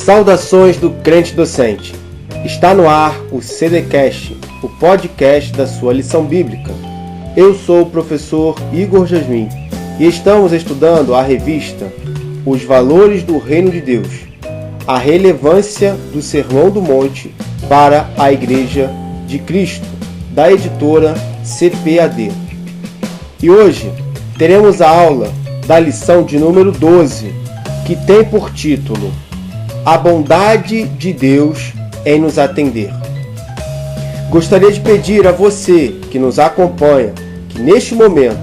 Saudações do crente docente. Está no ar o CDcast, o podcast da sua lição bíblica. Eu sou o professor Igor Jasmin e estamos estudando a revista Os Valores do Reino de Deus, a relevância do Sermão do Monte para a Igreja de Cristo, da editora CPAD. E hoje teremos a aula da lição de número 12, que tem por título A Bondade de Deus em nos atender. Gostaria de pedir a você que nos acompanha que neste momento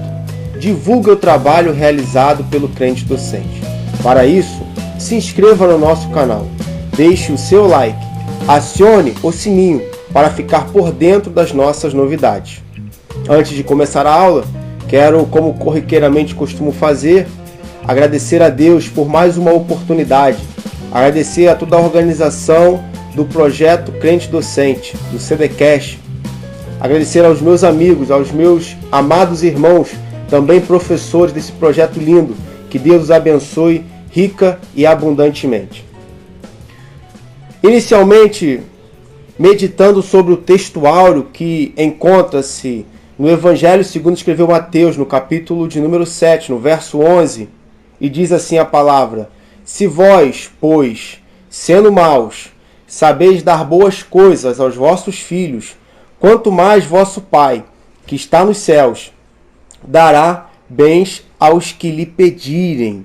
divulgue o trabalho realizado pelo crente docente. Para isso, se inscreva no nosso canal, deixe o seu like, acione o sininho para ficar por dentro das nossas novidades. Antes de começar a aula, quero, como corriqueiramente costumo fazer, agradecer a Deus por mais uma oportunidade, agradecer a toda a organização do projeto Crente Docente, do CDcast, agradecer aos meus amigos, aos meus amados irmãos, também professores desse projeto lindo, que Deus os abençoe rica e abundantemente. Inicialmente, meditando sobre o texto áureo que encontra-se no Evangelho segundo escreveu Mateus, no capítulo de número 7, no verso 11, e diz assim a palavra: Se vós, pois, sendo maus, sabeis dar boas coisas aos vossos filhos, quanto mais vosso Pai, que está nos céus, dará bens aos que lhe pedirem.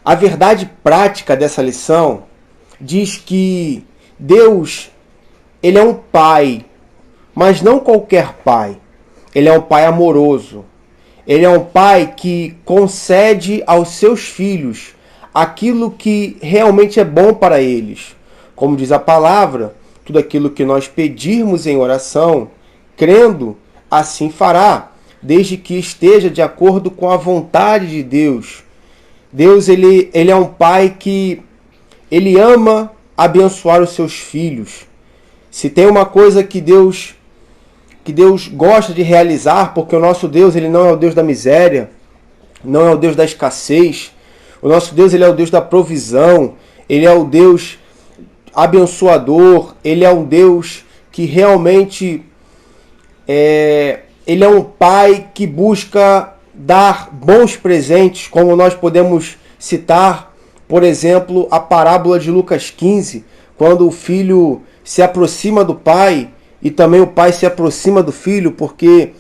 A verdade prática dessa lição diz que Deus, Ele é um Pai, mas não qualquer Pai. Ele é um Pai amoroso. Ele é um Pai que concede aos seus filhos aquilo que realmente é bom para eles. Como diz a palavra, tudo aquilo que nós pedirmos em oração, crendo, assim fará, desde que esteja de acordo com a vontade de Deus. Deus, ele é um Pai que Ele ama abençoar os seus filhos. Se tem uma coisa que Deus gosta de realizar, porque o nosso Deus, Ele não é o Deus da miséria, não é o Deus da escassez. O nosso Deus, Ele é o Deus da provisão, Ele é o Deus abençoador, Ele é um Deus que realmente Ele é um Pai que busca dar bons presentes, como nós podemos citar, por exemplo, a parábola de Lucas 15, quando o filho se aproxima do pai e também o pai se aproxima do filho, porque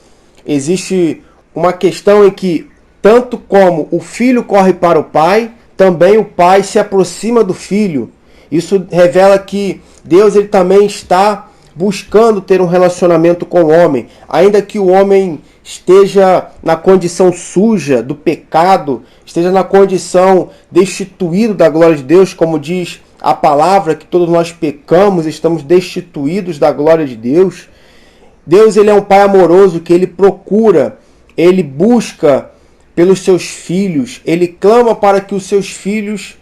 existe uma questão em que, tanto como o filho corre para o pai, também o pai se aproxima do filho. Isso revela que Deus, ele também está buscando ter um relacionamento com o homem, ainda que o homem esteja na condição suja do pecado, esteja na condição destituído da glória de Deus, como diz a palavra, que todos nós pecamos, estamos destituídos da glória de Deus. Deus, ele é um Pai amoroso que ele procura, ele busca pelos seus filhos, ele clama para que os seus filhos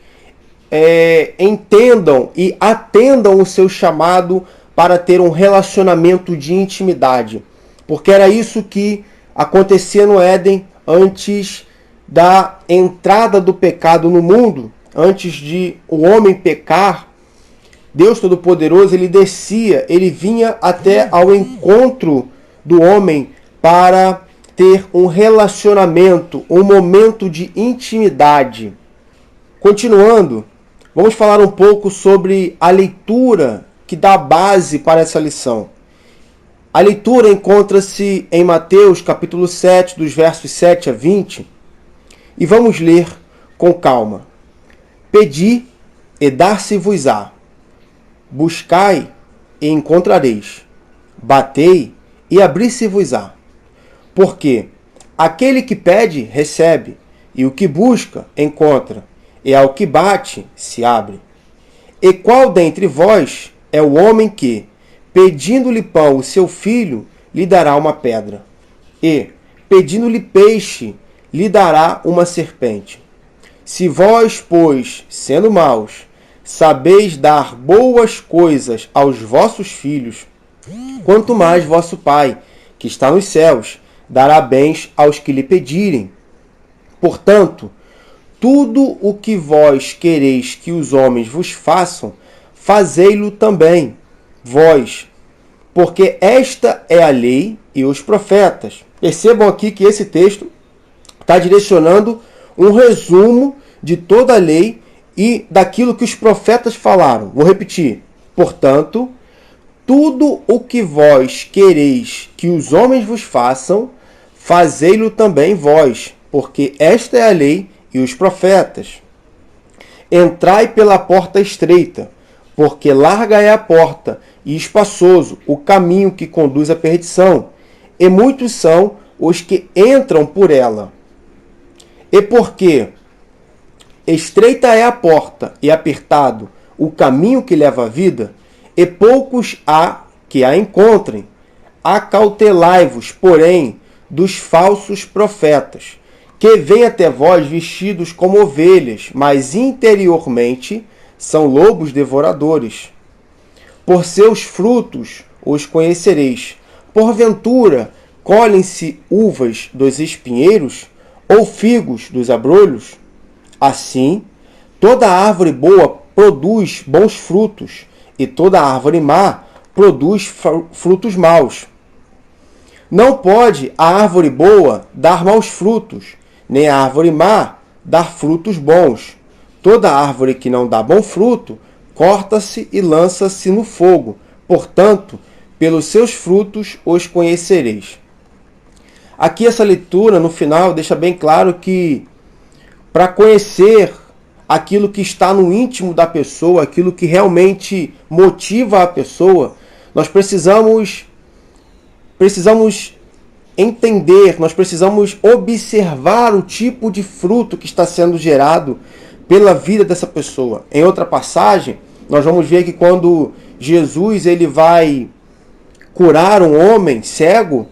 entendam e atendam o seu chamado para ter um relacionamento de intimidade. Porque era isso que acontecia no Éden antes da entrada do pecado no mundo. Antes de o homem pecar, Deus Todo-Poderoso, ele descia, ele vinha até ao encontro do homem para ter um relacionamento, um momento de intimidade. Continuando, vamos falar um pouco sobre a leitura que dá base para essa lição. A leitura encontra-se em Mateus capítulo 7, dos versos 7 a 20, e vamos ler com calma. Pedi e dar-se-vos-á. Buscai e encontrareis. Batei e abrir-se-vos-á. Porque aquele que pede, recebe, e o que busca, encontra, e ao que bate, se abre. E qual dentre vós é o homem que, pedindo-lhe pão o seu filho, lhe dará uma pedra? E, pedindo-lhe peixe, lhe dará uma serpente? Se vós, pois, sendo maus, sabeis dar boas coisas aos vossos filhos, quanto mais vosso Pai, que está nos céus, dará bens aos que lhe pedirem. Portanto, tudo o que vós quereis que os homens vos façam, fazei-lo também vós, porque esta é a lei e os profetas. Percebam aqui que esse texto está direcionando um resumo de toda a lei e daquilo que os profetas falaram. Vou repetir. Portanto, tudo o que vós quereis que os homens vos façam, fazei-lo também vós, porque esta é a lei e os profetas. Entrai pela porta estreita, porque larga é a porta e espaçoso o caminho que conduz à perdição, e muitos são os que entram por ela. E porque estreita é a porta e apertado o caminho que leva à vida, e poucos há que a encontrem. Acautelai-vos, porém, dos falsos profetas, que vêm até vós vestidos como ovelhas, mas interiormente são lobos devoradores. Por seus frutos os conhecereis. Porventura, colhem-se uvas dos espinheiros, ou figos dos abrolhos? Assim, toda árvore boa produz bons frutos, e toda árvore má produz frutos maus. Não pode a árvore boa dar maus frutos, nem a árvore má dar frutos bons. Toda árvore que não dá bom fruto, corta-se e lança-se no fogo. Portanto, pelos seus frutos os conhecereis. Aqui essa leitura, no final, deixa bem claro que para conhecer aquilo que está no íntimo da pessoa, aquilo que realmente motiva a pessoa, nós precisamos entender, nós precisamos observar o tipo de fruto que está sendo gerado pela vida dessa pessoa. Em outra passagem, nós vamos ver que quando Jesus ele vai curar um homem cego,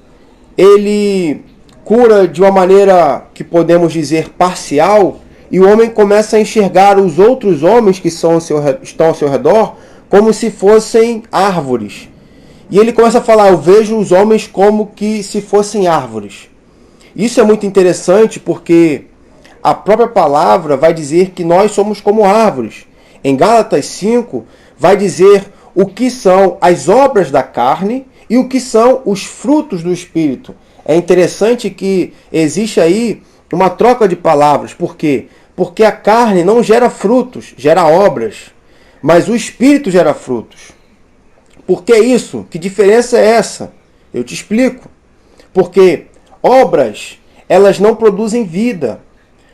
ele cura de uma maneira que podemos dizer parcial, e o homem começa a enxergar os outros homens que estão ao seu redor como se fossem árvores. E ele começa a falar, eu vejo os homens como que se fossem árvores. Isso é muito interessante porque a própria palavra vai dizer que nós somos como árvores. Em Gálatas 5 vai dizer o que são as obras da carne e o que são os frutos do Espírito. É interessante que existe aí uma troca de palavras. Por quê? Porque a carne não gera frutos, gera obras. Mas o Espírito gera frutos. Por que isso? Que diferença é essa? Eu te explico. Porque obras, elas não produzem vida.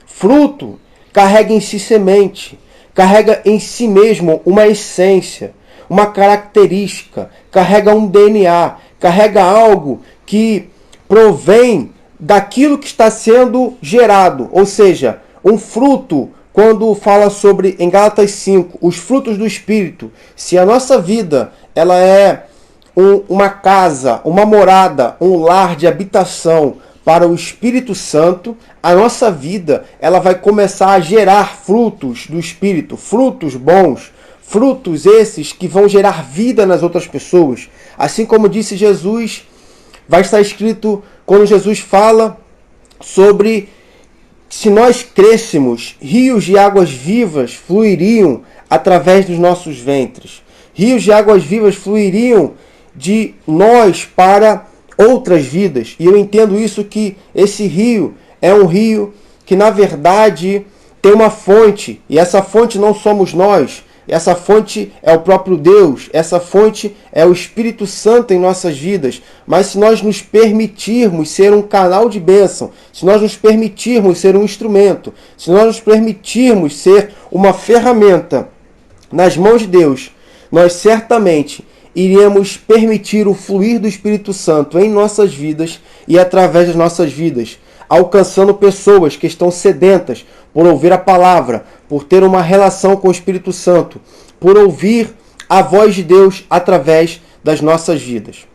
Fruto carrega em si semente, carrega em si mesmo uma essência, uma característica, carrega um DNA, carrega algo que provém daquilo que está sendo gerado. Ou seja, um fruto, quando fala sobre, em Gálatas 5, os frutos do Espírito, se a nossa vida ela é uma casa, uma morada, um lar de habitação para o Espírito Santo, a nossa vida ela vai começar a gerar frutos do Espírito, frutos bons, frutos esses que vão gerar vida nas outras pessoas. Assim como disse Jesus, vai estar escrito quando Jesus fala sobre se nós crescêssemos, rios de águas vivas fluiriam através dos nossos ventres. Rios de águas vivas fluiriam de nós para outras vidas. E eu entendo isso que esse rio é um rio que, na verdade, tem uma fonte. E essa fonte não somos nós. Essa fonte é o próprio Deus. Essa fonte é o Espírito Santo em nossas vidas. Mas se nós nos permitirmos ser um canal de bênção, se nós nos permitirmos ser um instrumento, se nós nos permitirmos ser uma ferramenta nas mãos de Deus, nós certamente iremos permitir o fluir do Espírito Santo em nossas vidas e através das nossas vidas, alcançando pessoas que estão sedentas por ouvir a palavra, por ter uma relação com o Espírito Santo, por ouvir a voz de Deus através das nossas vidas.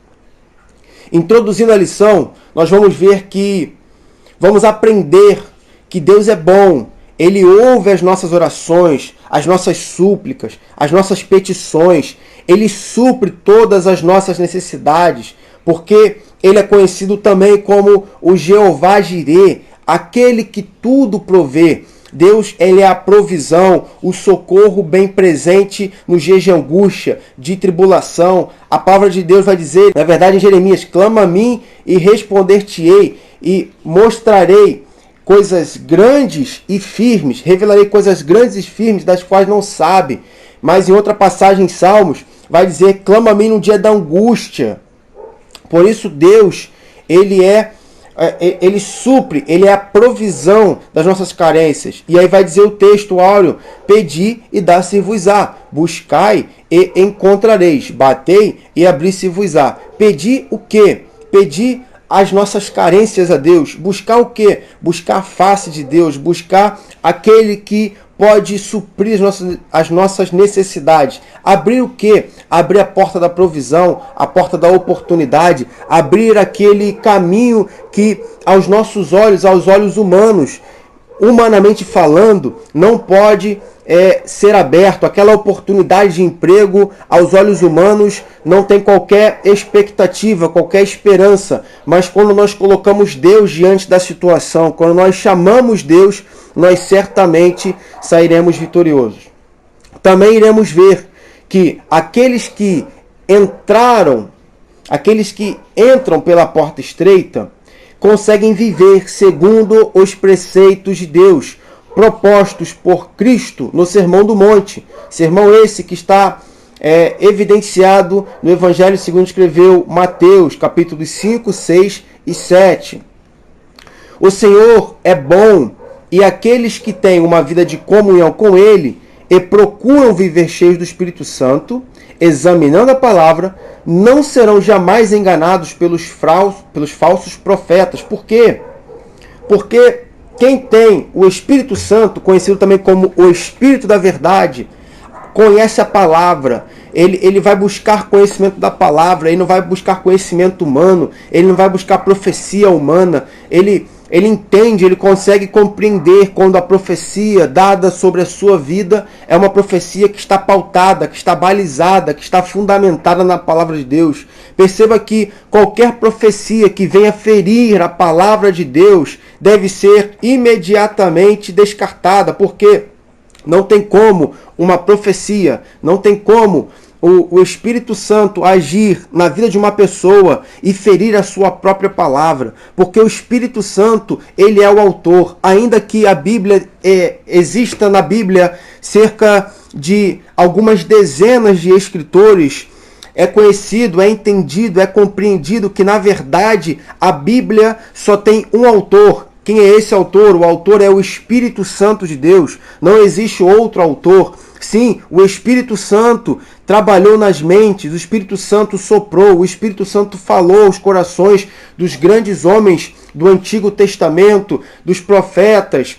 Introduzindo a lição, nós vamos ver que vamos aprender que Deus é bom. Ele ouve as nossas orações, as nossas súplicas, as nossas petições. Ele supre todas as nossas necessidades, porque Ele é conhecido também como o Jeová Jirê, aquele que tudo provê. Deus, ele é a provisão, o socorro bem presente nos dias de angústia, de tribulação. A palavra de Deus vai dizer, na verdade em Jeremias, clama a mim e responder-te-ei e mostrarei coisas grandes e firmes, revelarei coisas grandes e firmes das quais não sabe. Mas em outra passagem em Salmos, vai dizer, clama a mim no dia da angústia. Por isso Deus, ele supre, ele é a provisão das nossas carências. E aí vai dizer o texto áureo, pedi e dá-se-vos-á, buscai e encontrareis, batei e abri-se-vos-á. Pedi o quê? Pedi as nossas carências a Deus. Buscar o quê? Buscar a face de Deus, buscar aquele que pode suprir as nossas necessidades. Abrir o quê? Abrir a porta da provisão, a porta da oportunidade, abrir aquele caminho que aos nossos olhos, aos olhos humanos, humanamente falando, não pode ser aberto. Aquela oportunidade de emprego aos olhos humanos não tem qualquer expectativa, qualquer esperança. Mas quando nós colocamos Deus diante da situação, quando nós chamamos Deus, nós certamente sairemos vitoriosos. Também iremos ver que aqueles que entram pela porta estreita, conseguem viver segundo os preceitos de Deus, propostos por Cristo no Sermão do Monte. Sermão esse que está evidenciado no Evangelho segundo escreveu Mateus, capítulos 5, 6 e 7. O Senhor é bom, e aqueles que têm uma vida de comunhão com Ele e procuram viver cheios do Espírito Santo, examinando a palavra, não serão jamais enganados pelos falsos profetas. Por quê? Porque quem tem o Espírito Santo, conhecido também como o Espírito da Verdade, conhece a palavra, ele vai buscar conhecimento da palavra, ele não vai buscar conhecimento humano, ele não vai buscar profecia humana, ele entende, ele consegue compreender quando a profecia dada sobre a sua vida é uma profecia que está pautada, que está balizada, que está fundamentada na palavra de Deus. Perceba que qualquer profecia que venha ferir a palavra de Deus deve ser imediatamente descartada, porque não tem como uma profecia, não tem como o Espírito Santo agir na vida de uma pessoa e ferir a sua própria palavra, porque o Espírito Santo, ele é o autor. Ainda que a Bíblia exista na Bíblia cerca de algumas dezenas de escritores, é conhecido, é entendido, é compreendido que na verdade a Bíblia só tem um autor. Quem é esse autor? O autor é o Espírito Santo de Deus. Não existe outro autor. Sim, o Espírito Santo trabalhou nas mentes, o Espírito Santo soprou, o Espírito Santo falou aos corações dos grandes homens do Antigo Testamento, dos profetas,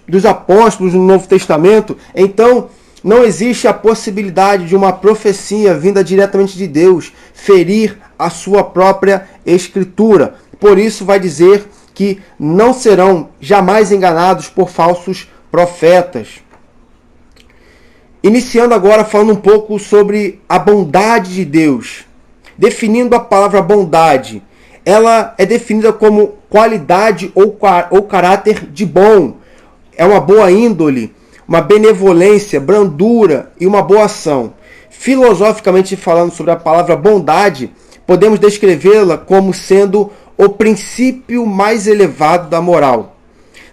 dos apóstolos no Novo Testamento. Então, não existe a possibilidade de uma profecia vinda diretamente de Deus ferir a sua própria Escritura. Por isso vai dizer que não serão jamais enganados por falsos profetas. Iniciando agora falando um pouco sobre a bondade de Deus. Definindo a palavra bondade, ela é definida como qualidade ou caráter de bom. É uma boa índole, uma benevolência, brandura e uma boa ação. Filosoficamente falando sobre a palavra bondade, podemos descrevê-la como sendo o princípio mais elevado da moral.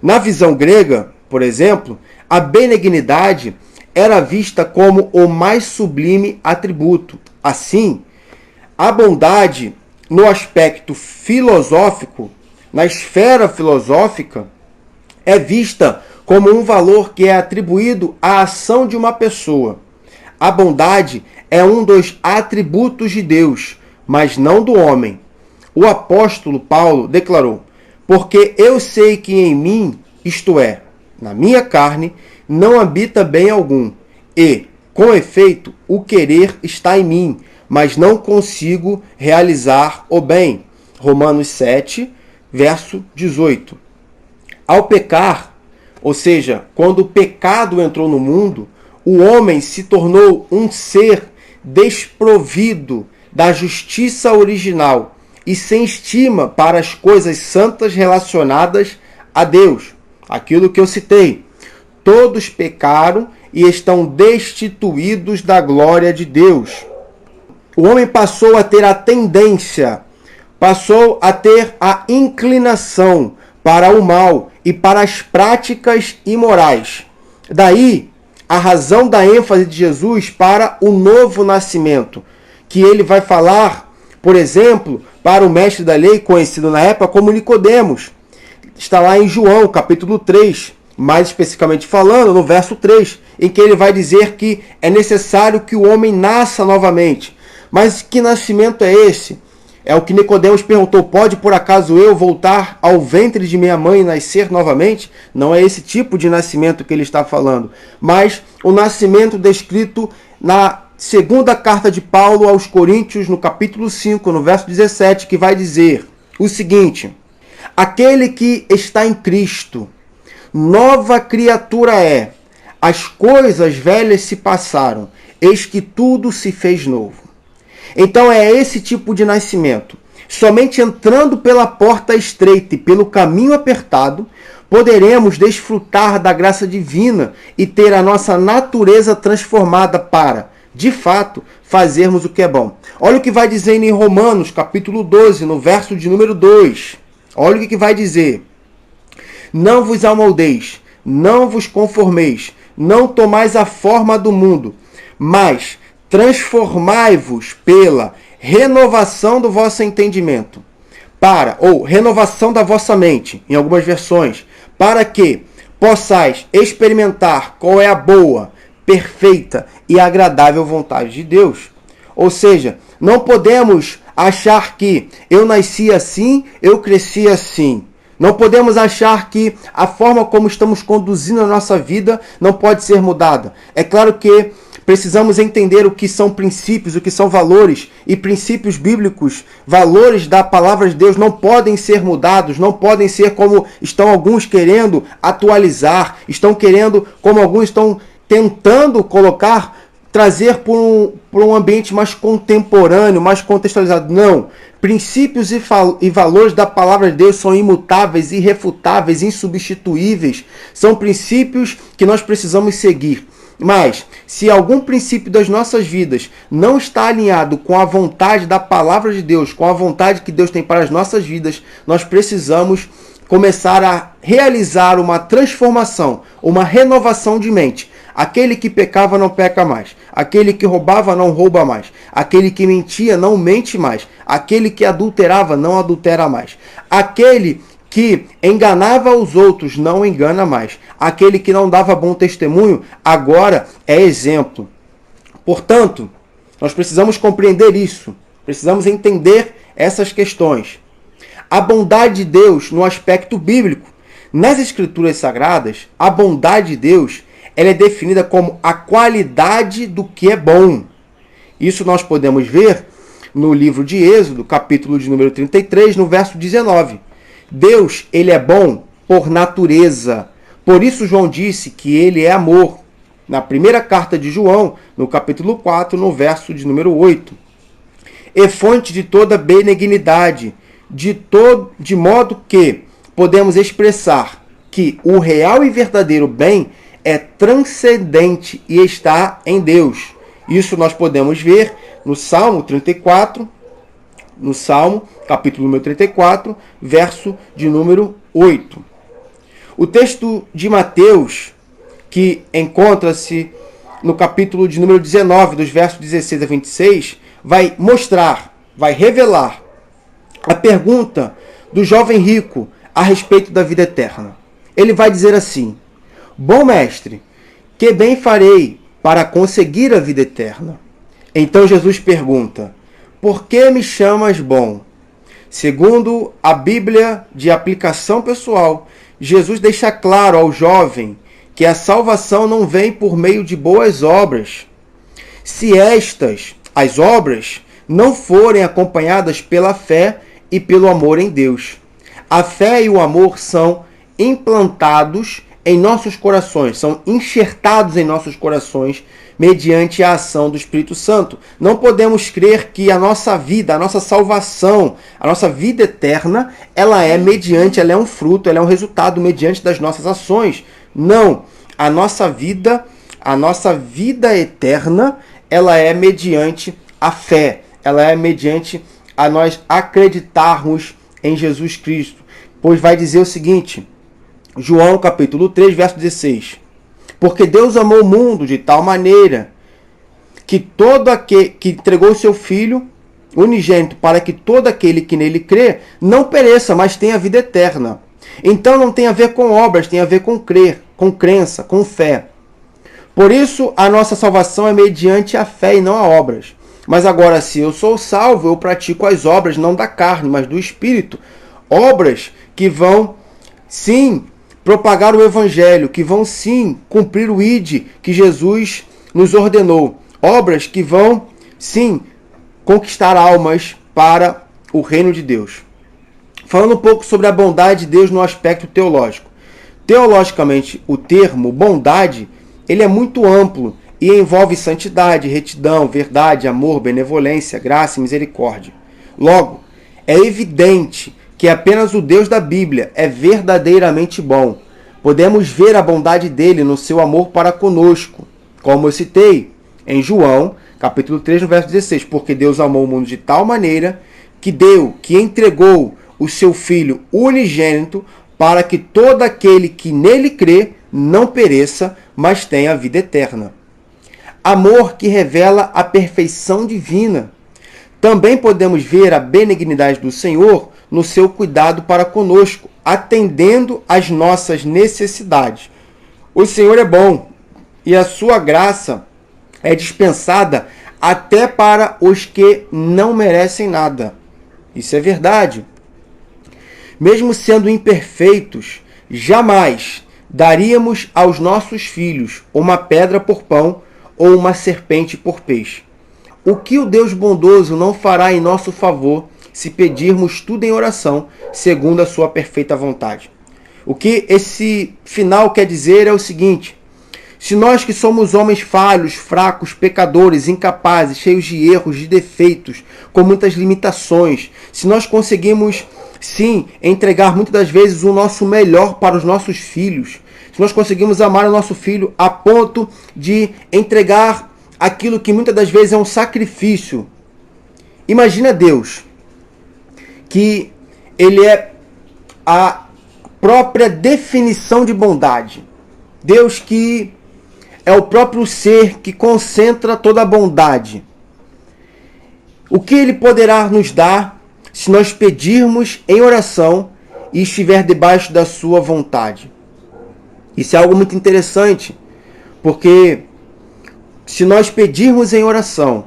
Na visão grega, por exemplo, a benignidade era vista como o mais sublime atributo. Assim, a bondade, no aspecto filosófico, na esfera filosófica, é vista como um valor que é atribuído à ação de uma pessoa. A bondade é um dos atributos de Deus, mas não do homem. O apóstolo Paulo declarou: porque eu sei que em mim, isto é, na minha carne, não habita bem algum, e, com efeito, o querer está em mim, mas não consigo realizar o bem. Romanos 7, verso 18. Ao pecar, ou seja, quando o pecado entrou no mundo, o homem se tornou um ser desprovido da justiça original e sem estima para as coisas santas relacionadas a Deus. Aquilo que eu citei. Todos pecaram e estão destituídos da glória de Deus. O homem passou a ter a tendência, passou a ter a inclinação para o mal e para as práticas imorais. Daí a razão da ênfase de Jesus para o novo nascimento, que ele vai falar, por exemplo, para o mestre da lei, conhecido na época como Nicodemos. Está lá em João, capítulo 3, mais especificamente falando, no verso 3, em que ele vai dizer que é necessário que o homem nasça novamente. Mas que nascimento é esse? É o que Nicodemos perguntou: pode por acaso eu voltar ao ventre de minha mãe e nascer novamente? Não é esse tipo de nascimento que ele está falando, mas o nascimento descrito na segunda carta de Paulo aos Coríntios, no capítulo 5, no verso 17, que vai dizer o seguinte: aquele que está em Cristo, nova criatura é, as coisas velhas se passaram, eis que tudo se fez novo. Então é esse tipo de nascimento. Somente entrando pela porta estreita e pelo caminho apertado, poderemos desfrutar da graça divina e ter a nossa natureza transformada para, de fato, fazermos o que é bom. Olha o que vai dizer em Romanos, capítulo 12, no verso de número 2. Olha o que vai dizer. Não vos amoldeis, não vos conformeis, não tomais a forma do mundo, mas transformai-vos pela renovação do vosso entendimento, ou renovação da vossa mente, em algumas versões, para que possais experimentar qual é a boa, perfeita e agradável vontade de Deus. Ou seja, não podemos achar que eu nasci assim, eu cresci assim. Não podemos achar que a forma como estamos conduzindo a nossa vida não pode ser mudada. É claro que precisamos entender o que são princípios, o que são valores, e princípios bíblicos, valores da palavra de Deus não podem ser mudados, não podem ser como estão alguns querendo atualizar, estão querendo, como alguns estão tentando colocar, trazer por um ambiente mais contemporâneo, mais contextualizado. Não. Princípios e valores da palavra de Deus são imutáveis, irrefutáveis, insubstituíveis. São princípios que nós precisamos seguir. Mas, se algum princípio das nossas vidas não está alinhado com a vontade da palavra de Deus, com a vontade que Deus tem para as nossas vidas, nós precisamos começar a realizar uma transformação, uma renovação de mente. Aquele que pecava não peca mais. Aquele que roubava não rouba mais. Aquele que mentia não mente mais. Aquele que adulterava não adultera mais. Aquele que enganava os outros não engana mais. Aquele que não dava bom testemunho agora é exemplo. Portanto, nós precisamos compreender isso. Precisamos entender essas questões. A bondade de Deus no aspecto bíblico. Nas Escrituras Sagradas, a bondade de Deus ela é definida como a qualidade do que é bom. Isso nós podemos ver no livro de Êxodo, capítulo de número 33, no verso 19. Deus, ele é bom por natureza. Por isso João disse que ele é amor. Na primeira carta de João, no capítulo 4, no verso de número 8. É fonte de toda benignidade, de modo que podemos expressar que o real e verdadeiro bem é transcendente e está em Deus. Isso nós podemos ver no Salmo 34, no Salmo, capítulo número 34, verso de número 8. O texto de Mateus, que encontra-se no capítulo de número 19, dos versos 16 a 26, vai mostrar, vai revelar a pergunta do jovem rico a respeito da vida eterna. Ele vai dizer assim: bom mestre, que bem farei para conseguir a vida eterna? Então Jesus pergunta: por que me chamas bom? Segundo a Bíblia de aplicação pessoal, Jesus deixa claro ao jovem que a salvação não vem por meio de boas obras. Se estas, as obras, não forem acompanhadas pela fé e pelo amor em Deus. A fé e o amor são implantados em nossos corações, são enxertados em nossos corações mediante a ação do Espírito Santo. Não podemos crer que a nossa vida, a nossa salvação, a nossa vida eterna, ela é um fruto, ela é um resultado mediante das nossas ações. Não, a nossa vida eterna, ela é mediante a fé, ela é mediante a nós acreditarmos em Jesus Cristo. Pois vai dizer o seguinte, João capítulo 3, verso 16. Porque Deus amou o mundo de tal maneira que que entregou o seu Filho unigênito para que todo aquele que nele crê não pereça, mas tenha vida eterna. Então não tem a ver com obras, tem a ver com crer, com crença, com fé. Por isso a nossa salvação é mediante a fé e não a obras. Mas agora, se eu sou salvo, eu pratico as obras não da carne, mas do Espírito. Obras que vão, sim, propagar o Evangelho, que vão, sim, cumprir o ID que Jesus nos ordenou. Obras que vão, sim, conquistar almas para o reino de Deus. Falando um pouco sobre a bondade de Deus no aspecto teológico. Teologicamente, o termo bondade, ele é muito amplo e envolve santidade, retidão, verdade, amor, benevolência, graça e misericórdia. Logo, é evidente que apenas o Deus da Bíblia é verdadeiramente bom. Podemos ver a bondade dele no seu amor para conosco, como eu citei em João, capítulo 3, no verso 16. Porque Deus amou o mundo de tal maneira que entregou o seu Filho unigênito para que todo aquele que nele crê não pereça, mas tenha a vida eterna. Amor que revela a perfeição divina. Também podemos ver a benignidade do Senhor no seu cuidado para conosco, atendendo às nossas necessidades. O Senhor é bom e a sua graça é dispensada até para os que não merecem nada. Isso é verdade. Mesmo sendo imperfeitos, jamais daríamos aos nossos filhos uma pedra por pão ou uma serpente por peixe. O que o Deus bondoso não fará em nosso favor se pedirmos tudo em oração, segundo a sua perfeita vontade? O que esse final quer dizer é o seguinte: se nós que somos homens falhos, fracos, pecadores, incapazes, cheios de erros, de defeitos, com muitas limitações, se nós conseguimos, sim, entregar muitas das vezes o nosso melhor para os nossos filhos, se nós conseguimos amar o nosso filho a ponto de entregar aquilo que muitas das vezes é um sacrifício. Imagina Deus, que ele é a própria definição de bondade. Deus que é o próprio ser que concentra toda a bondade. O que ele poderá nos dar se nós pedirmos em oração e estiver debaixo da sua vontade? Isso é algo muito interessante, porque se nós pedirmos em oração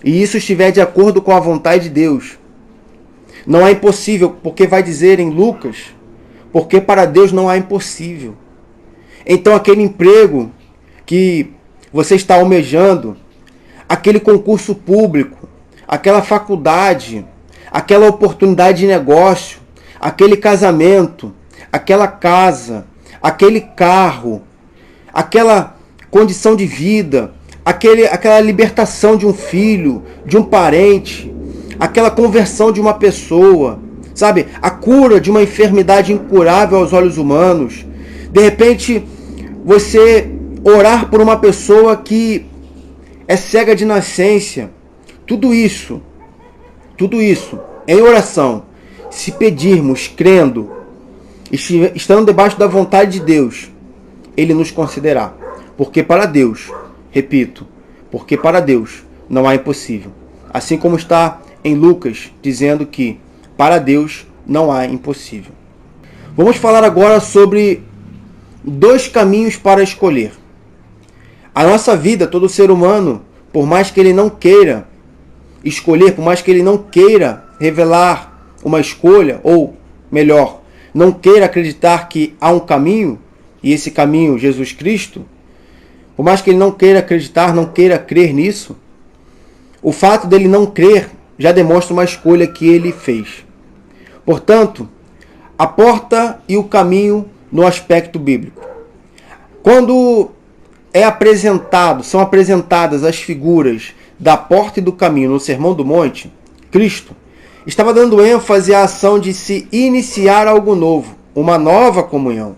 e isso estiver de acordo com a vontade de Deus, não é impossível, porque vai dizer em Lucas, porque para Deus não há impossível. Então aquele emprego que você está almejando, aquele concurso público, aquela faculdade, aquela oportunidade de negócio, aquele casamento, aquela casa, aquele carro, aquela condição de vida, aquela libertação de um filho, de um parente, aquela conversão de uma pessoa, sabe? A cura de uma enfermidade incurável aos olhos humanos. De repente, você orar por uma pessoa que é cega de nascença. Tudo isso, em oração, se pedirmos, crendo, estando debaixo da vontade de Deus, Ele nos concederá. Porque para Deus, repito, porque para Deus não há impossível. Assim como está em Lucas, dizendo que para Deus não há impossível. Vamos falar agora sobre 2 caminhos para escolher. A nossa vida, todo ser humano, por mais que ele não queira escolher, por mais que ele não queira revelar uma escolha, ou melhor, não queira acreditar que há um caminho, e esse caminho, Jesus Cristo, por mais que ele não queira acreditar, não queira crer nisso, o fato dele não crer já demonstra uma escolha que ele fez. Portanto, a porta e o caminho no aspecto bíblico. Quando são apresentadas as figuras da porta e do caminho no Sermão do Monte, Cristo estava dando ênfase à ação de se iniciar algo novo, uma nova comunhão.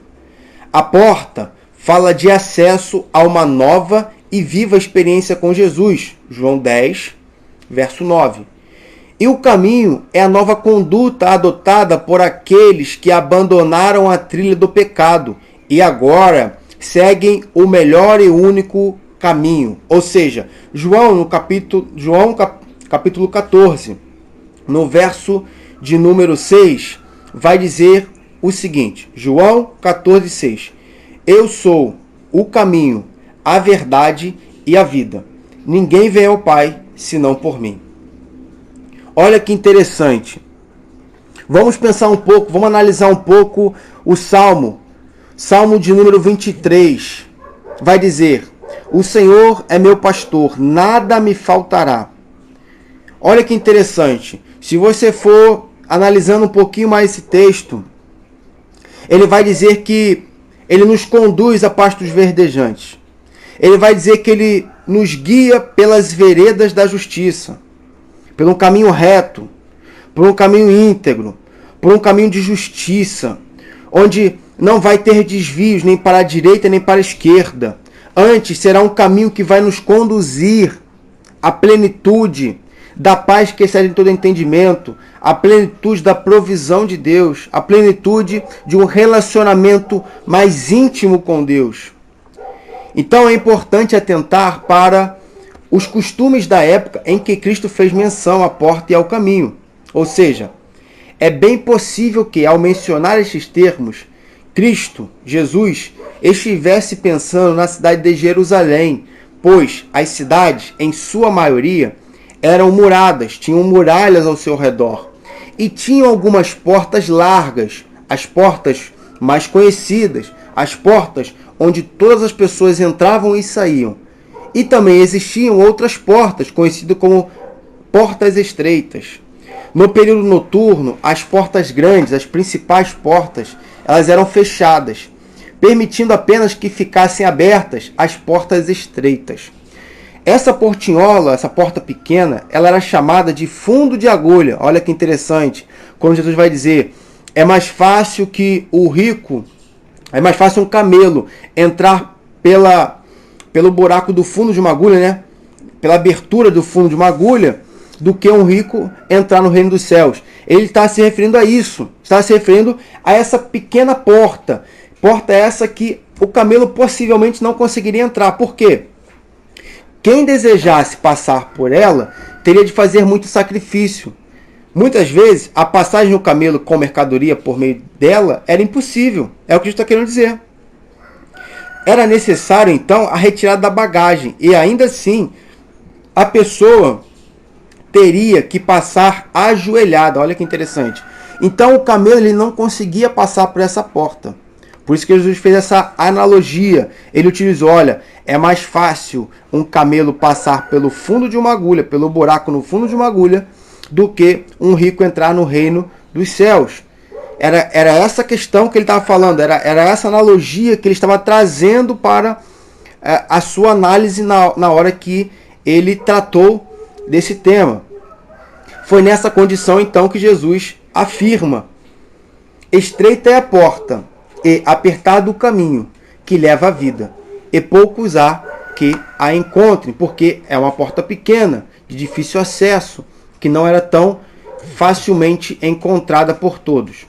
A porta fala de acesso a uma nova e viva experiência com Jesus, João 10, verso 9. E o caminho é a nova conduta adotada por aqueles que abandonaram a trilha do pecado e agora seguem o melhor e único caminho. Ou seja, João capítulo 14, no verso de número 6, vai dizer o seguinte, João 14, 6. Eu sou o caminho, a verdade e a vida. Ninguém vem ao Pai senão por mim. Olha que interessante. Vamos pensar um pouco, vamos analisar um pouco o Salmo. Salmo de número 23. Vai dizer, o Senhor é meu pastor, nada me faltará. Olha que interessante. Se você for analisando um pouquinho mais esse texto, ele vai dizer que ele nos conduz a pastos verdejantes. Ele vai dizer que ele nos guia pelas veredas da justiça, por um caminho reto, por um caminho íntegro, por um caminho de justiça, onde não vai ter desvios nem para a direita nem para a esquerda. Antes será um caminho que vai nos conduzir à plenitude da paz que excede todo entendimento, a plenitude da provisão de Deus, a plenitude de um relacionamento mais íntimo com Deus. Então é importante atentar para os costumes da época em que Cristo fez menção à porta e ao caminho. Ou seja, é bem possível que, ao mencionar estes termos, Cristo, Jesus, estivesse pensando na cidade de Jerusalém, pois as cidades, em sua maioria, eram muradas, tinham muralhas ao seu redor e tinham algumas portas largas, as portas mais conhecidas, as portas onde todas as pessoas entravam e saíam. E também existiam outras portas, conhecidas como portas estreitas. No período noturno, as portas grandes, as principais portas, elas eram fechadas, permitindo apenas que ficassem abertas as portas estreitas. Essa portinhola, essa porta pequena, ela era chamada de fundo de agulha. Olha que interessante. Quando Jesus vai dizer, é mais fácil um camelo entrar pelo buraco do fundo de uma agulha, né? Pela abertura do fundo de uma agulha, do que um rico entrar no reino dos céus. Ele está se referindo a isso. Está se referindo a essa pequena porta. Porta essa que o camelo possivelmente não conseguiria entrar. Por quê? Quem desejasse passar por ela teria de fazer muito sacrifício. Muitas vezes, a passagem do camelo com mercadoria por meio dela era impossível. É o que a gente está querendo dizer. Era necessário, então, a retirada da bagagem. E ainda assim, a pessoa teria que passar ajoelhada. Olha que interessante. Então, o camelo ele não conseguia passar por essa porta. Por isso que Jesus fez essa analogia. Ele utilizou, olha, é mais fácil um camelo passar pelo fundo de uma agulha, pelo buraco no fundo de uma agulha, do que um rico entrar no reino dos céus. Era essa questão que ele estava falando, era essa analogia que ele estava trazendo para a sua análise na hora que ele tratou desse tema. Foi nessa condição, então, que Jesus afirma, estreita é a porta, e apertado o caminho que leva à vida, e poucos há que a encontrem, porque é uma porta pequena, de difícil acesso, que não era tão facilmente encontrada por todos.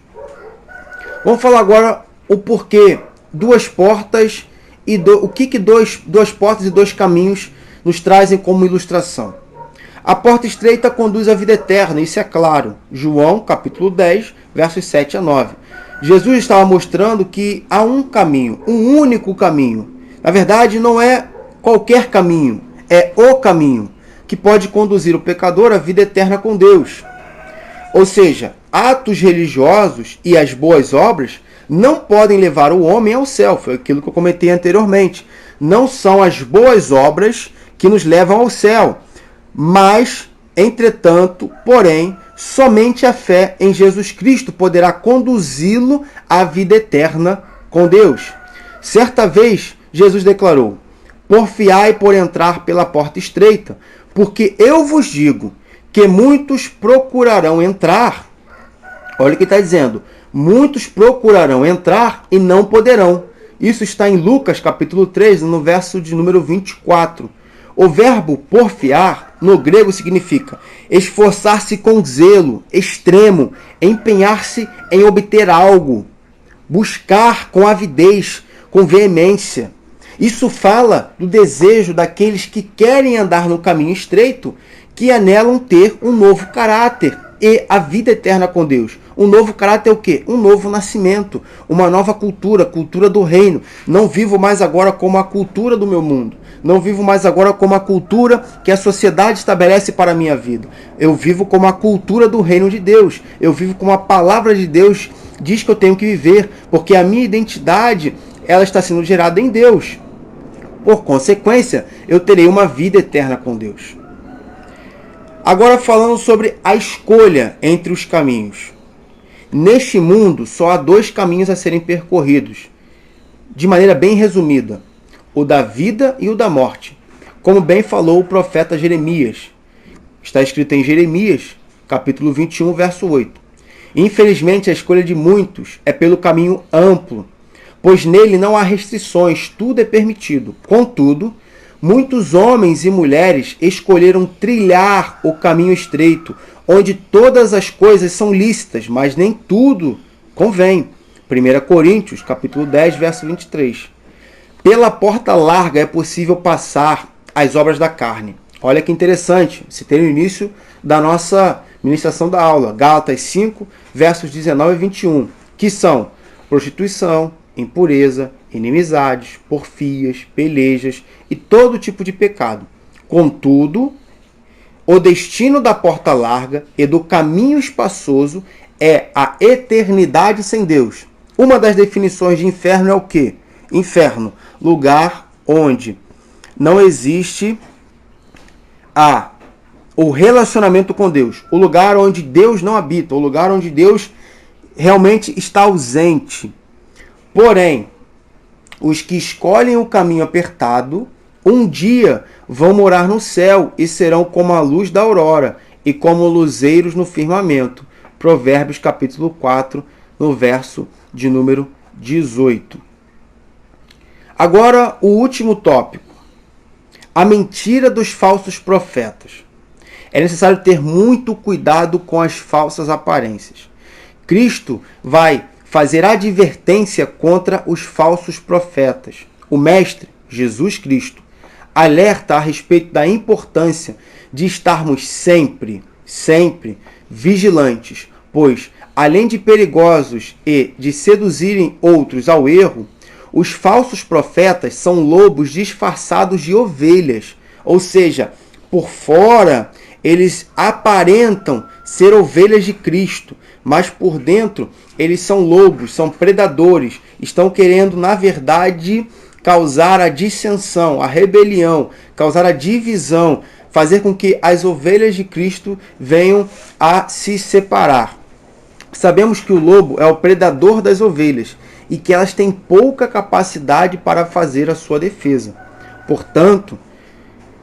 Vamos falar agora o porquê duas portas e o que duas portas e dois caminhos nos trazem como ilustração. A porta estreita conduz à vida eterna, isso é claro. João, capítulo 10, versos 7 a 9. Jesus estava mostrando que há um caminho, um único caminho. Na verdade, não é qualquer caminho, é o caminho que pode conduzir o pecador à vida eterna com Deus. Ou seja, atos religiosos e as boas obras não podem levar o homem ao céu. Foi aquilo que eu comentei anteriormente. Não são as boas obras que nos levam ao céu. Mas, entretanto, porém, somente a fé em Jesus Cristo poderá conduzi-lo à vida eterna com Deus. Certa vez, Jesus declarou, porfiai por entrar pela porta estreita, porque eu vos digo que muitos procurarão entrar. Olha o que está dizendo. Muitos procurarão entrar e não poderão. Isso está em Lucas, capítulo 3, no verso de número 24. O verbo porfiar, no grego, significa esforçar-se com zelo extremo, empenhar-se em obter algo, buscar com avidez, com veemência. Isso fala do desejo daqueles que querem andar no caminho estreito, que anelam ter um novo caráter e a vida eterna com Deus. Um novo caráter é o quê? Um novo nascimento, uma nova cultura, cultura do reino. Não vivo mais agora como a cultura do meu mundo. Não vivo mais agora como a cultura que a sociedade estabelece para a minha vida. Eu vivo como a cultura do reino de Deus. Eu vivo como a palavra de Deus diz que eu tenho que viver, porque a minha identidade ela está sendo gerada em Deus. Por consequência, eu terei uma vida eterna com Deus. Agora falando sobre a escolha entre os caminhos. Neste mundo só há 2 caminhos a serem percorridos, de maneira bem resumida: o da vida e o da morte, como bem falou o profeta Jeremias. Está escrito em Jeremias, capítulo 21, verso 8. Infelizmente, a escolha de muitos é pelo caminho amplo, pois nele não há restrições, tudo é permitido. Contudo, muitos homens e mulheres escolheram trilhar o caminho estreito, onde todas as coisas são lícitas, mas nem tudo convém. 1 Coríntios, capítulo 10, verso 23. Pela porta larga é possível passar as obras da carne. Olha que interessante, citei no início da nossa ministração da aula, Gálatas 5, versos 19 e 21, que são prostituição, impureza, inimizades, porfias, pelejas e todo tipo de pecado. Contudo, o destino da porta larga e do caminho espaçoso é a eternidade sem Deus. Uma das definições de inferno é o quê? Inferno, lugar onde não existe o relacionamento com Deus, o lugar onde Deus não habita, o lugar onde Deus realmente está ausente. Porém, os que escolhem o caminho apertado, um dia vão morar no céu e serão como a luz da aurora e como luzeiros no firmamento. Provérbios capítulo 4, no verso de número 18. Agora, o último tópico. A mentira dos falsos profetas. É necessário ter muito cuidado com as falsas aparências. Cristo vai fazer advertência contra os falsos profetas. O Mestre, Jesus Cristo, alerta a respeito da importância de estarmos sempre vigilantes, pois, além de perigosos e de seduzirem outros ao erro, os falsos profetas são lobos disfarçados de ovelhas, ou seja, por fora eles aparentam ser ovelhas de Cristo, mas por dentro eles são lobos, são predadores, estão querendo, na verdade, causar a dissensão, a rebelião, causar a divisão, fazer com que as ovelhas de Cristo venham a se separar. Sabemos que o lobo é o predador das ovelhas e que elas têm pouca capacidade para fazer a sua defesa. Portanto,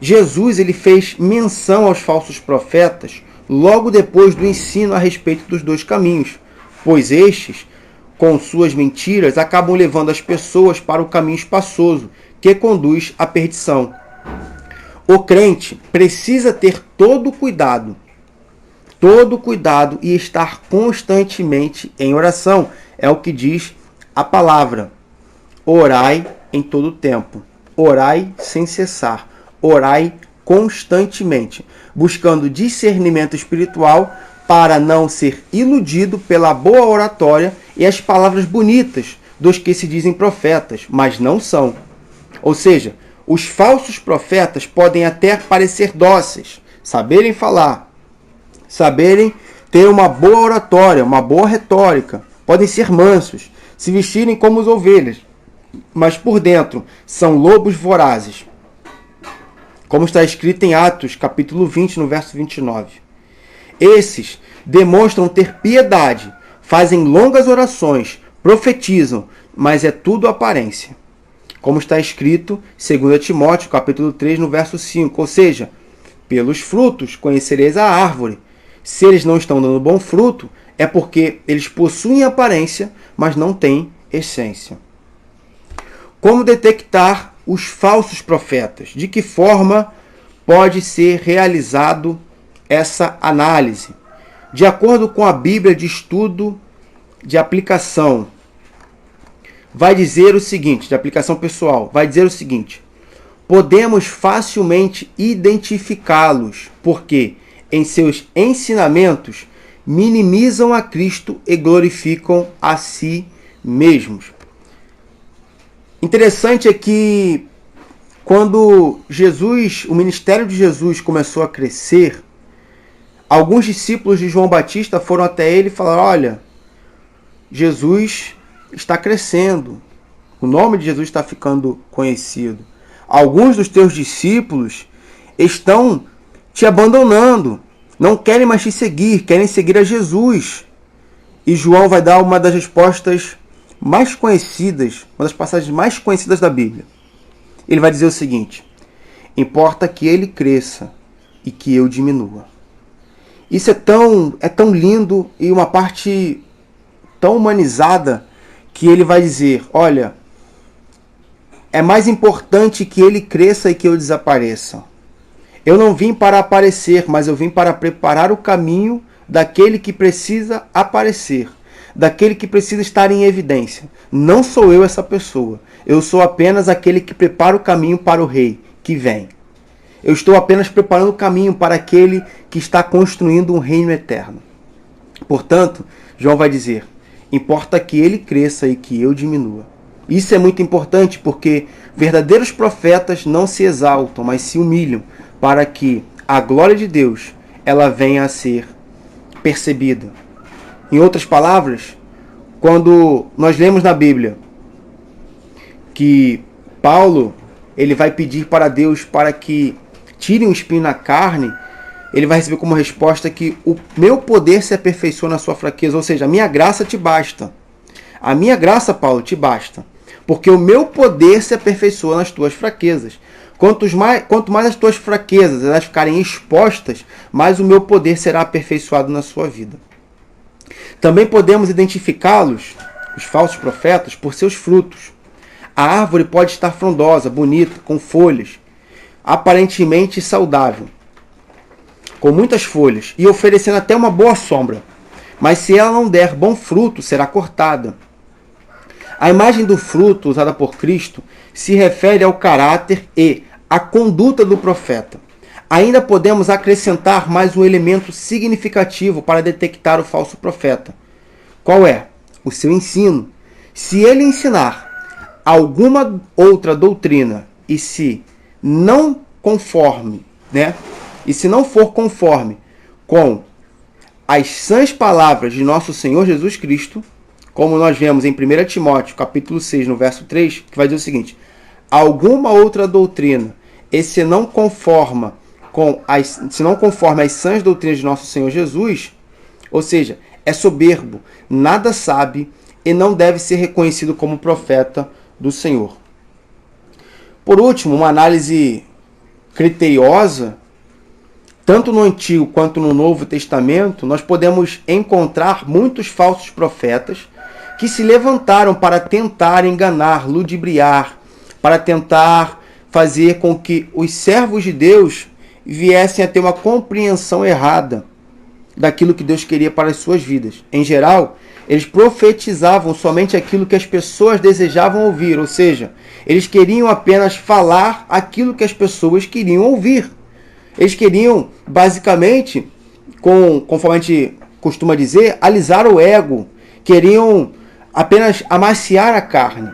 Jesus ele fez menção aos falsos profetas logo depois do ensino a respeito dos 2 caminhos, pois estes, com suas mentiras, acabam levando as pessoas para o caminho espaçoso, que conduz à perdição. O crente precisa ter todo cuidado e estar constantemente em oração. É o que diz a palavra. Orai em todo tempo, orai sem cessar, orai constantemente, buscando discernimento espiritual para não ser iludido pela boa oratória e as palavras bonitas dos que se dizem profetas, mas não são. Ou seja, os falsos profetas podem até parecer dóceis, saberem falar, saberem ter uma boa oratória, uma boa retórica, podem ser mansos, se vestirem como as ovelhas, mas por dentro são lobos vorazes, como está escrito em Atos, capítulo 20, no verso 29. Esses demonstram ter piedade, fazem longas orações, profetizam, mas é tudo aparência. como está escrito em 2 Timóteo, capítulo 3, no verso 5. Ou seja, pelos frutos conhecereis a árvore. Se eles não estão dando bom fruto, é porque eles possuem aparência, mas não têm essência. Como detectar os falsos profetas? De que forma pode ser realizado essa análise? De acordo com a Bíblia de Estudo de Aplicação, vai dizer o seguinte, de aplicação pessoal, vai dizer o seguinte: podemos facilmente identificá-los, porque em seus ensinamentos minimizam a Cristo e glorificam a si mesmos. Interessante é que quando o ministério de Jesus começou a crescer, alguns discípulos de João Batista foram até ele e falaram: olha, Jesus está crescendo, o nome de Jesus está ficando conhecido. Alguns dos teus discípulos estão te abandonando, não querem mais te seguir, querem seguir a Jesus. E João vai dar uma das respostas mais conhecidas, uma das passagens mais conhecidas da Bíblia. Ele vai dizer o seguinte: importa que ele cresça e que eu diminua. Isso é tão lindo e uma parte tão humanizada que ele vai dizer: olha, é mais importante que ele cresça e que eu desapareça. Eu não vim para aparecer, mas eu vim para preparar o caminho daquele que precisa aparecer, daquele que precisa estar em evidência. Não sou eu essa pessoa. Eu sou apenas aquele que prepara o caminho para o rei que vem. Eu estou apenas preparando o caminho para aquele que está construindo um reino eterno. Portanto, João vai dizer: importa que ele cresça e que eu diminua. Isso é muito importante porque verdadeiros profetas não se exaltam, mas se humilham para que a glória de Deus ela venha a ser percebida. Em outras palavras, quando nós lemos na Bíblia que Paulo ele vai pedir para Deus para que tire um espinho na carne, ele vai receber como resposta que o meu poder se aperfeiçoa na sua fraqueza, ou seja, a minha graça te basta. A minha graça, Paulo, te basta, porque o meu poder se aperfeiçoa nas tuas fraquezas. Quanto mais as tuas fraquezas elas ficarem expostas, mais o meu poder será aperfeiçoado na sua vida. Também podemos identificá-los, os falsos profetas, por seus frutos. A árvore pode estar frondosa, bonita, com folhas, aparentemente saudável, com muitas folhas e oferecendo até uma boa sombra. Mas se ela não der bom fruto, será cortada. A imagem do fruto usada por Cristo se refere ao caráter e à conduta do profeta. Ainda podemos acrescentar mais um elemento significativo para detectar o falso profeta. Qual é? O seu ensino. Se ele ensinar alguma outra doutrina e se não conforme, E se não for conforme com as sãs palavras de nosso Senhor Jesus Cristo, como nós vemos em 1 Timóteo, capítulo 6, no verso 3, que vai dizer o seguinte: alguma outra doutrina, e se não conforme as sãs doutrinas de nosso Senhor Jesus, ou seja, é soberbo, nada sabe e não deve ser reconhecido como profeta do Senhor. Por último, uma análise criteriosa, tanto no Antigo quanto no Novo Testamento, nós podemos encontrar muitos falsos profetas que se levantaram para tentar enganar, ludibriar, para tentar fazer com que os servos de Deus viessem a ter uma compreensão errada daquilo que Deus queria para as suas vidas. Em geral, eles profetizavam somente aquilo que as pessoas desejavam ouvir, ou seja, eles queriam apenas falar aquilo que as pessoas queriam ouvir. Eles queriam, basicamente, conforme a gente costuma dizer, alisar o ego. Queriam apenas amaciar a carne.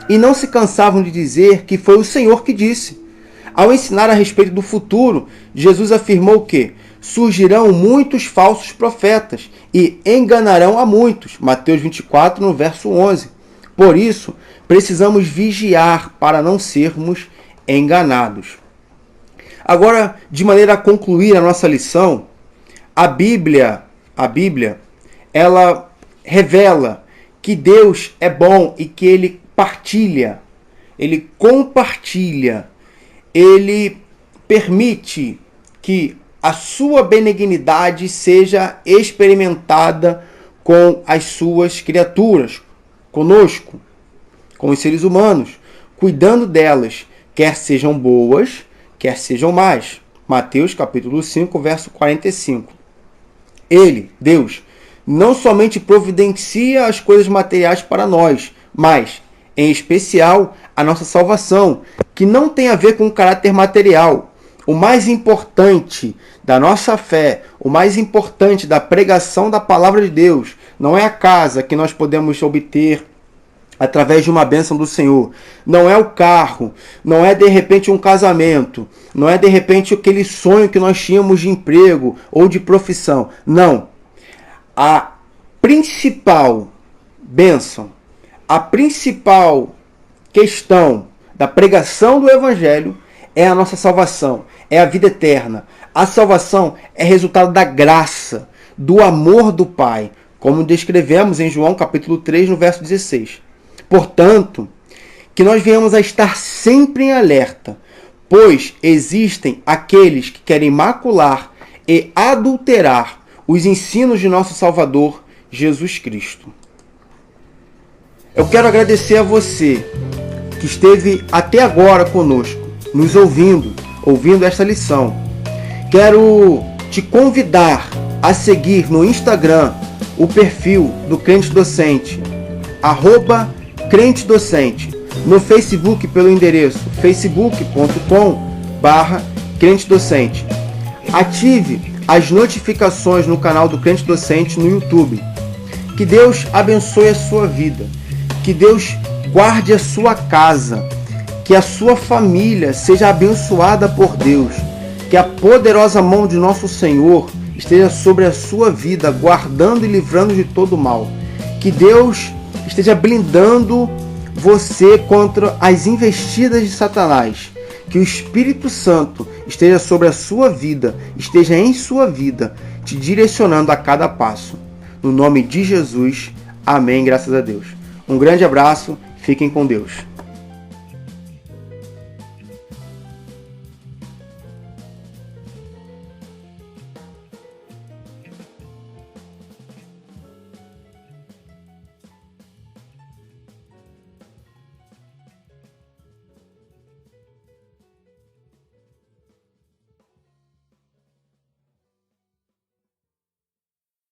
E não se cansavam de dizer que foi o Senhor que disse. Ao ensinar a respeito do futuro, Jesus afirmou que surgirão muitos falsos profetas e enganarão a muitos. Mateus 24, no verso 11. Por isso, precisamos vigiar para não sermos enganados. Agora, de maneira a concluir a nossa lição, a Bíblia, ela revela que Deus é bom e que Ele partilha ele compartilha, ele permite que a sua benignidade seja experimentada com as suas criaturas, conosco, com os seres humanos, cuidando delas, quer sejam boas, quer sejam más. Mateus capítulo 5, verso 45. Ele, Deus, não somente providencia as coisas materiais para nós, mas, em especial, a nossa salvação, que não tem a ver com o caráter material. O mais importante da nossa fé, o mais importante da pregação da palavra de Deus, não é a casa que nós podemos obter através de uma bênção do Senhor. Não é o carro, não é de repente um casamento, não é de repente aquele sonho que nós tínhamos de emprego ou de profissão. Não. A principal bênção, a principal questão da pregação do Evangelho é a nossa salvação, é a vida eterna. A salvação é resultado da graça, do amor do Pai, como descrevemos em João capítulo 3, no verso 16. Portanto, que nós venhamos a estar sempre em alerta, pois existem aqueles que querem macular e adulterar os ensinos de nosso Salvador, Jesus Cristo. Eu quero agradecer a você que esteve até agora conosco, nos ouvindo esta lição. Quero te convidar a seguir no Instagram o perfil do Crente Docente, @Crente Docente, no Facebook pelo endereço facebook.com/Crente Docente. Ative as notificações no canal do Crente Docente no YouTube. Que Deus abençoe a sua vida, que Deus guarde a sua casa, que a sua família seja abençoada por Deus, que a poderosa mão de nosso Senhor esteja sobre a sua vida, guardando e livrando de todo mal. Que Deus esteja blindando você contra as investidas de Satanás. Que o Espírito Santo esteja sobre a sua vida, esteja em sua vida, te direcionando a cada passo. No nome de Jesus, amém, graças a Deus. Um grande abraço, fiquem com Deus.